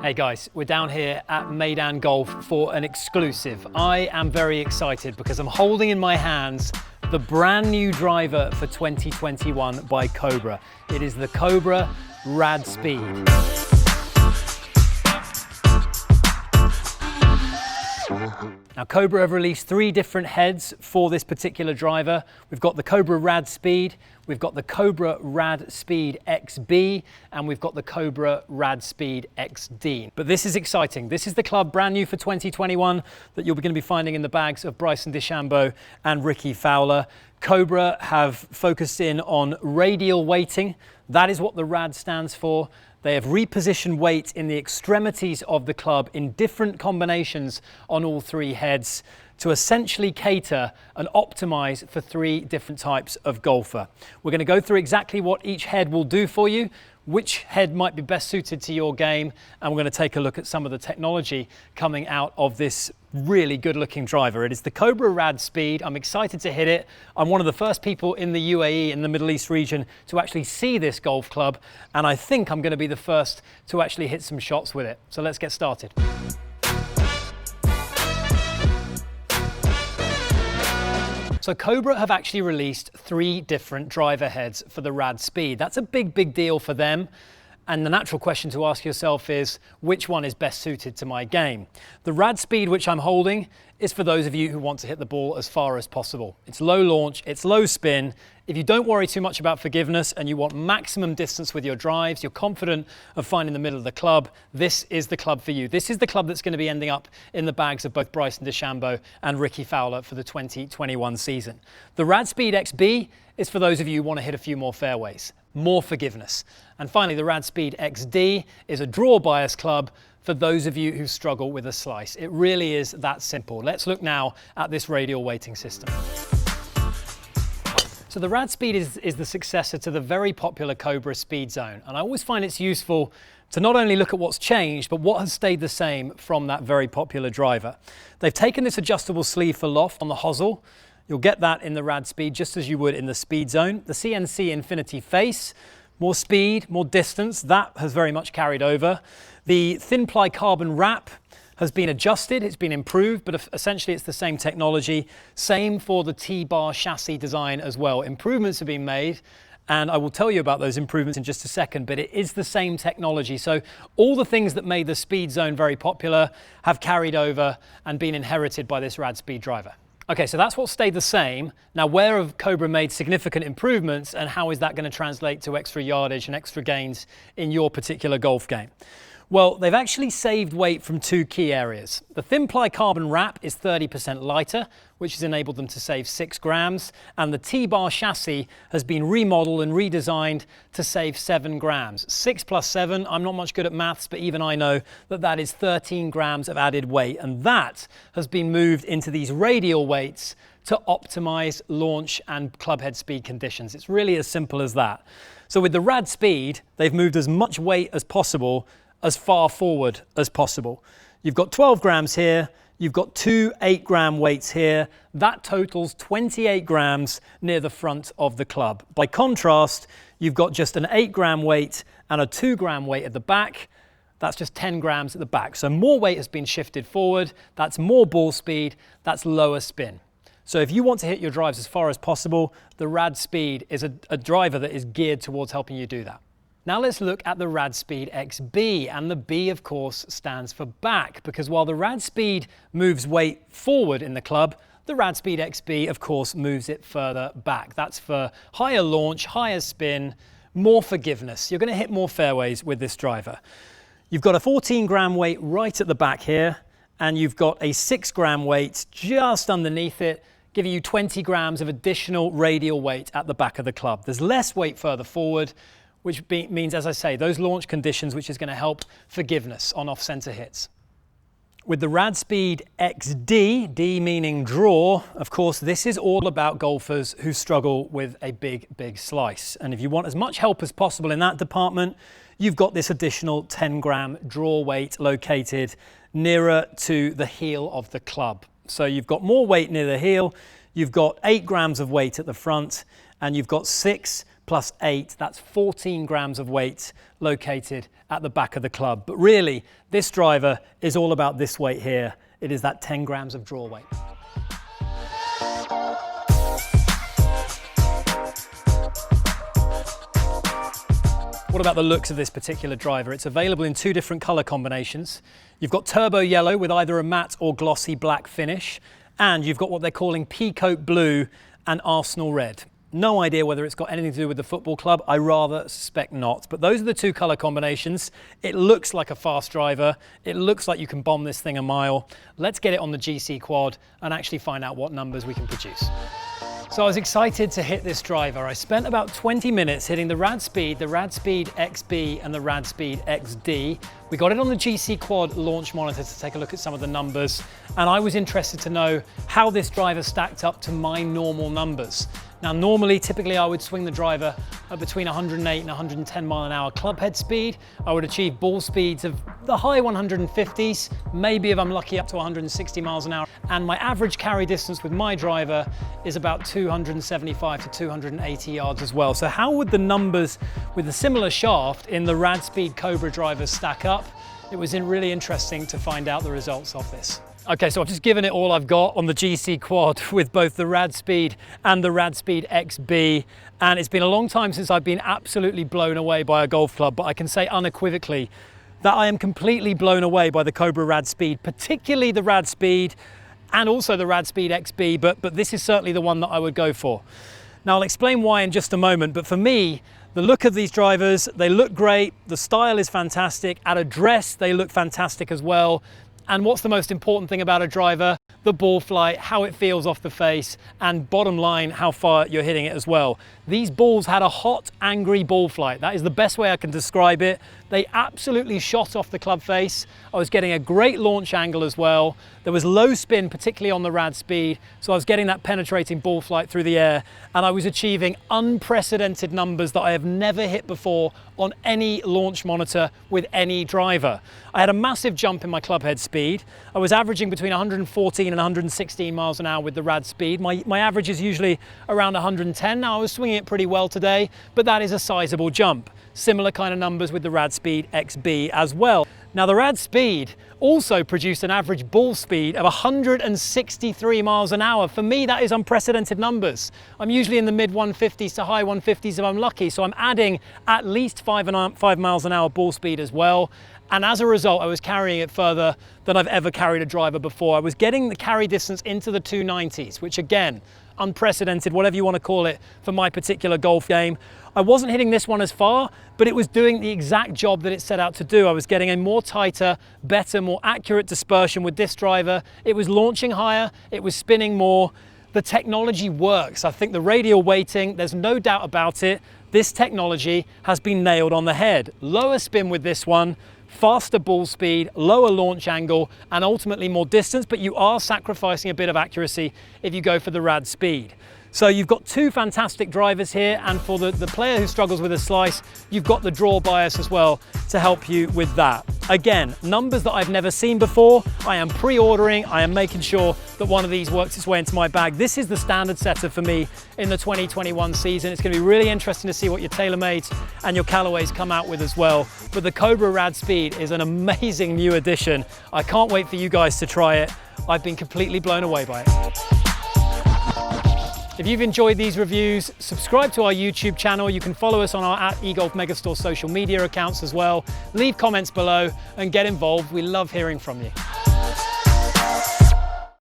Hey guys, we're down here at Meydan Golf for an exclusive. I am very excited because I'm holding in my hands the brand new driver for 2021 by Cobra. It is the Cobra RADSpeed. Now Cobra have released 3 different heads for this particular driver. We've got the Cobra RADSpeed, we've got the Cobra RADSpeed XB, and we've got the Cobra RADSpeed XD. But this is exciting. This is the club brand new for 2021 that you're going to be finding in the bags of Bryson DeChambeau and Ricky Fowler. Cobra have focused in on radial weighting. That is what the RAD stands for. They have repositioned weight in the extremities of the club in different combinations on all 3 heads to essentially cater and optimize for 3 different types of golfer. We're going to go through exactly what each head will do for you, which head might be best suited to your game, and we're going to take a look at some of the technology coming out of this really good looking driver. It is the Cobra RADSpeed. I'm excited to hit it. I'm one of the first people in the UAE, in the Middle East region, to actually see this golf club, and I think I'm going to be the first to actually hit some shots with it. So let's get started. So Cobra have actually released 3 different driver heads for the RADSpeed. That's a big deal for them. And the natural question to ask yourself is, which one is best suited to my game? The RADSpeed, which I'm holding, is for those of you who want to hit the ball as far as possible. It's low launch, it's low spin. If you don't worry too much about forgiveness and you want maximum distance with your drives, you're confident of finding the middle of the club, this is the club for you. This is the club that's going to be ending up in the bags of both Bryson DeChambeau and Ricky Fowler for the 2021 season. The RADSpeed XB is for those of you who want to hit a few more fairways, more forgiveness. And finally, the RADSpeed XD is a draw bias club for those of you who struggle with a slice. It really is that simple. Let's look now at this radial weighting system. So the RADSpeed is the successor to the very popular Cobra Speed Zone. And I always find it's useful to not only look at what's changed, but what has stayed the same from that very popular driver. They've taken this adjustable sleeve for loft on the hosel. You'll get that in the RADSpeed just as you would in the Speed Zone. The CNC Infinity face, more speed, more distance, that has very much carried over. The thin ply carbon wrap has been adjusted, it's been improved, but essentially it's the same technology. Same for the T-bar chassis design as well. Improvements have been made, and I will tell you about those improvements in just a second, but it is the same technology. So all the things that made the Speed Zone very popular have carried over and been inherited by this RADSpeed driver. Okay, so that's what stayed the same. Now, where have Cobra made significant improvements, and how is that going to translate to extra yardage and extra gains in your particular golf game? Well, they've actually saved weight from 2 key areas. The thin ply carbon wrap is 30% lighter, which has enabled them to save 6 grams, and the T-bar chassis has been remodeled and redesigned to save 7 grams. 6 plus 7, I'm not much good at maths, but even I know that that is 13 grams of added weight, and that has been moved into these radial weights to optimize launch and club head speed conditions. It's really as simple as that. So with the RADSpeed, they've moved as much weight as possible as far forward as possible. You've got 12 grams here, you've got 2 8-gram weights here. That totals 28 grams near the front of the club. By contrast, you've got just an 8-gram weight and a 2-gram weight at the back. That's just 10 grams at the back. So more weight has been shifted forward. That's more ball speed. That's lower spin. So if you want to hit your drives as far as possible, the RADSpeed is a driver that is geared towards helping you do that. Now let's look at the RADSpeed XB, and the B of course stands for back, because while the RADSpeed moves weight forward in the club, the RADSpeed XB of course moves it further back. That's for higher launch, higher spin, more forgiveness. You're going to hit more fairways with this driver. You've got a 14-gram weight right at the back here, and you've got a 6-gram weight just underneath it, giving you 20 grams of additional radial weight at the back of the club. There's less weight further forward, which means, as I say, those launch conditions, which is going to help forgiveness on off-center hits. With the RADSpeed XD, D meaning draw, of course, this is all about golfers who struggle with a big slice. And if you want as much help as possible in that department, you've got this additional 10-gram draw weight located nearer to the heel of the club. So you've got more weight near the heel, you've got 8 grams of weight at the front, and you've got 6 plus 8, that's 14 grams of weight located at the back of the club. But really, this driver is all about this weight here. It is that 10 grams of draw weight. What about the looks of this particular driver? It's available in 2 different color combinations. You've got turbo yellow with either a matte or glossy black finish, and you've got what they're calling peacoat blue and Arsenal red. No idea whether it's got anything to do with the football club. I rather suspect not. But those are the 2 color combinations. It looks like a fast driver. It looks like you can bomb this thing a mile. Let's get it on the GC quad and actually find out what numbers we can produce. So I was excited to hit this driver. I spent about 20 minutes hitting the RADSpeed XB and the RADSpeed XD. We got it on the GC Quad launch monitor to take a look at some of the numbers, and I was interested to know how this driver stacked up to my normal numbers. Now typically I would swing the driver at between 108 and 110 mile an hour club head speed. I would achieve ball speeds of the high 150s, maybe if I'm lucky up to 160 miles an hour. And my average carry distance with my driver is about 275 to 280 yards as well. So how would the numbers with a similar shaft in the RADSpeed Cobra drivers stack up? It was really interesting to find out the results of this. Okay, so I've just given it all I've got on the GC Quad with both the RADSpeed and the RADSpeed XB. And it's been a long time since I've been absolutely blown away by a golf club, but I can say unequivocally that I am completely blown away by the Cobra RADSpeed, particularly the RADSpeed and also the RADSpeed XB, but this is certainly the one that I would go for. Now I'll explain why in just a moment, but for me, the look of these drivers, they look great, the style is fantastic, at address they look fantastic as well. And what's the most important thing about a driver? The ball flight, how it feels off the face, and bottom line, how far you're hitting it as well. These balls had a hot, angry ball flight. That is the best way I can describe it. They absolutely shot off the club face. I was getting a great launch angle as well. There was low spin, particularly on the RADSpeed, so I was getting that penetrating ball flight through the air, and I was achieving unprecedented numbers that I have never hit before on any launch monitor with any driver. I had a massive jump in my club head speed. I was averaging between 114 and 116 miles an hour with the RADSpeed. My average is usually around 110. Now I was swinging it pretty well today, but that is a sizable jump. Similar kind of numbers with the RADSpeed XB as well. Now the RADSpeed also produced an average ball speed of 163 miles an hour. For me, that is unprecedented numbers. I'm usually in the mid 150s to high 150s if I'm lucky, so I'm adding at least 5 miles an hour ball speed as well. And as a result, I was carrying it further than I've ever carried a driver before. I was getting the carry distance into the 290s, which again, unprecedented, whatever you want to call it, for my particular golf game. I wasn't hitting this one as far, but it was doing the exact job that it set out to do. I was getting a more tighter, better, more accurate dispersion with this driver. It was launching higher, it was spinning more. The technology works. I think the radial weighting, there's no doubt about it. This technology has been nailed on the head. Lower spin with this one, faster ball speed, lower launch angle, and ultimately more distance, but you are sacrificing a bit of accuracy if you go for the RADSpeed. So you've got 2 fantastic drivers here, and for the player who struggles with a slice, you've got the draw bias as well to help you with that. Again, numbers that I've never seen before. I am pre-ordering, I am making sure that one of these works its way into my bag. This is the standard setter for me in the 2021 season. It's going to be really interesting to see what your TaylorMades and your Callaways come out with as well. But the Cobra RADSpeed is an amazing new addition. I can't wait for you guys to try it. I've been completely blown away by it. If you've enjoyed these reviews, subscribe to our YouTube channel. You can follow us on our @eGolf Megastore social media accounts as well. Leave comments below and get involved. We love hearing from you.